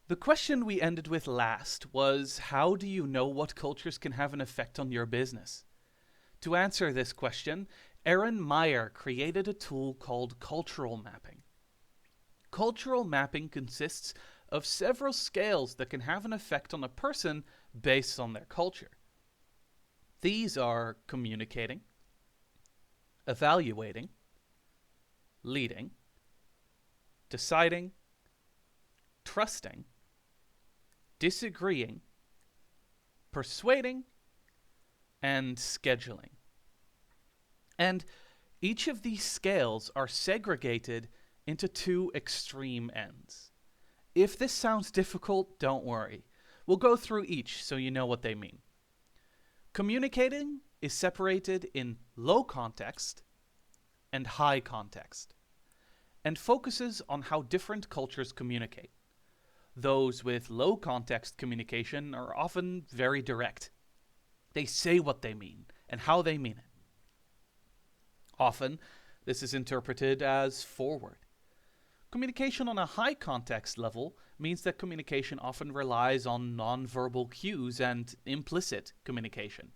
The question we ended with last was, how do you know what cultures can have an effect on your business? To answer this question, Aaron Meyer created a tool called cultural mapping. Cultural mapping consists of several scales that can have an effect on a person based on their culture. These are communicating, evaluating, leading, deciding, trusting, disagreeing, persuading, and scheduling. And each of these scales are segregated into two extreme ends. If this sounds difficult, don't worry. We'll go through each so you know what they mean. Communicating is separated in low context and high context, and focuses on how different cultures communicate. Those with low context communication are often very direct. They say what they mean and how they mean it. Often, this is interpreted as forward. Communication on a high context level means that communication often relies on nonverbal cues and implicit communication.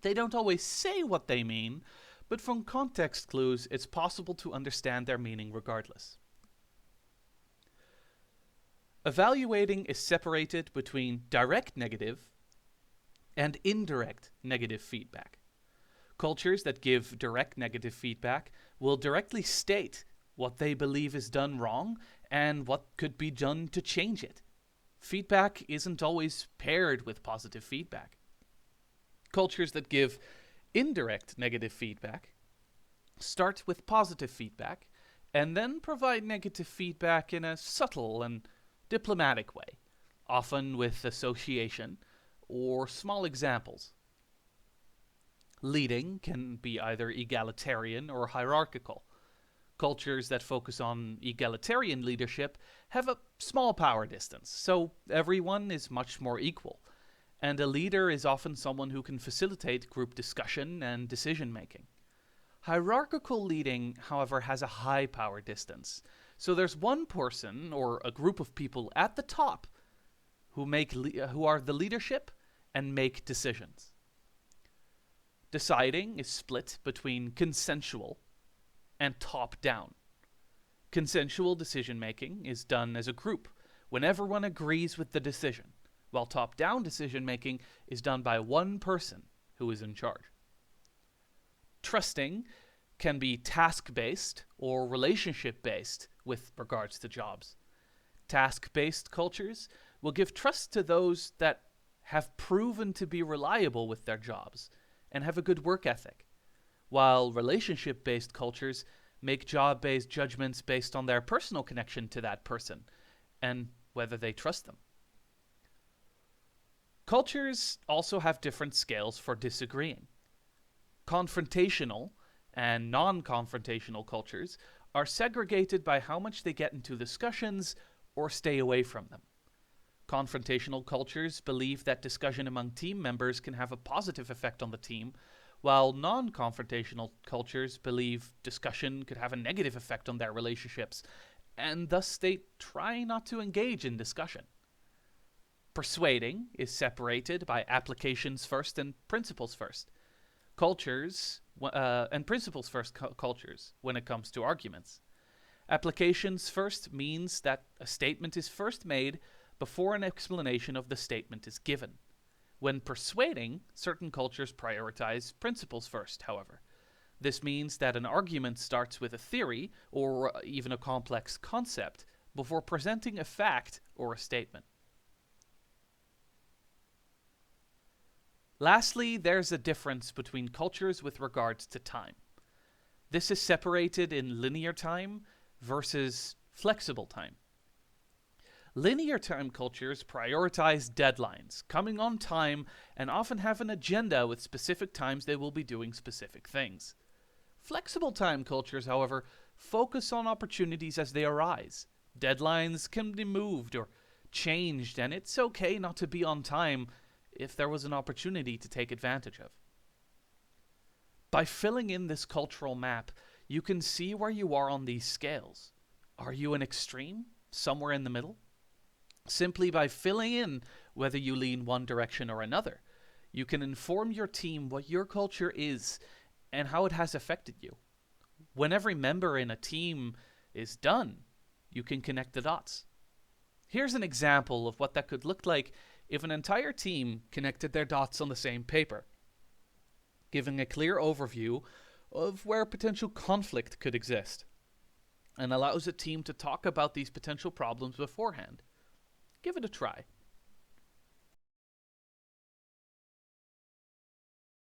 They don't always say what they mean, but from context clues, it's possible to understand their meaning regardless. Evaluating is separated between direct negative and indirect negative feedback. Cultures that give direct negative feedback will directly state what they believe is done wrong and what could be done to change it. Feedback isn't always paired with positive feedback. Cultures that give indirect negative feedback start with positive feedback and then provide negative feedback in a subtle and diplomatic way, often with association or small examples. Leading can be either egalitarian or hierarchical. Cultures that focus on egalitarian leadership have a small power distance, so everyone is much more equal, and a leader is often someone who can facilitate group discussion and decision making. Hierarchical leading, however, has a high power distance, so there's one person or a group of people at the top who are the leadership and make decisions. Deciding is split between consensual and top-down. Consensual decision-making is done as a group when everyone agrees with the decision, while top-down decision-making is done by one person who is in charge. Trusting can be task-based or relationship-based with regards to jobs. Task-based cultures will give trust to those that have proven to be reliable with their jobs and have a good work ethic, while relationship-based cultures make job-based judgments based on their personal connection to that person and whether they trust them. Cultures also have different scales for disagreeing. Confrontational and non-confrontational cultures are segregated by how much they get into discussions or stay away from them. Confrontational cultures believe that discussion among team members can have a positive effect on the team, while non-confrontational cultures believe discussion could have a negative effect on their relationships, and thus they try not to engage in discussion. Persuading is separated by applications first and principles first. Cultures and principles first cultures when it comes to arguments. Applications first means that a statement is first made before an explanation of the statement is given. When persuading, certain cultures prioritize principles first, however. This means that an argument starts with a theory or even a complex concept before presenting a fact or a statement. Lastly, there's a difference between cultures with regards to time. This is separated in linear time versus flexible time. Linear time cultures prioritize deadlines, coming on time, and often have an agenda with specific times they will be doing specific things. Flexible time cultures, however, focus on opportunities as they arise. Deadlines can be moved or changed, and it's okay not to be on time if there was an opportunity to take advantage of. By filling in this cultural map, you can see where you are on these scales. Are you an extreme? Somewhere in the middle? Simply by filling in whether you lean one direction or another, you can inform your team what your culture is and how it has affected you. When every member in a team is done, you can connect the dots. Here's an example of what that could look like if an entire team connected their dots on the same paper, giving a clear overview of where potential conflict could exist, and allows a team to talk about these potential problems beforehand. Give it a try.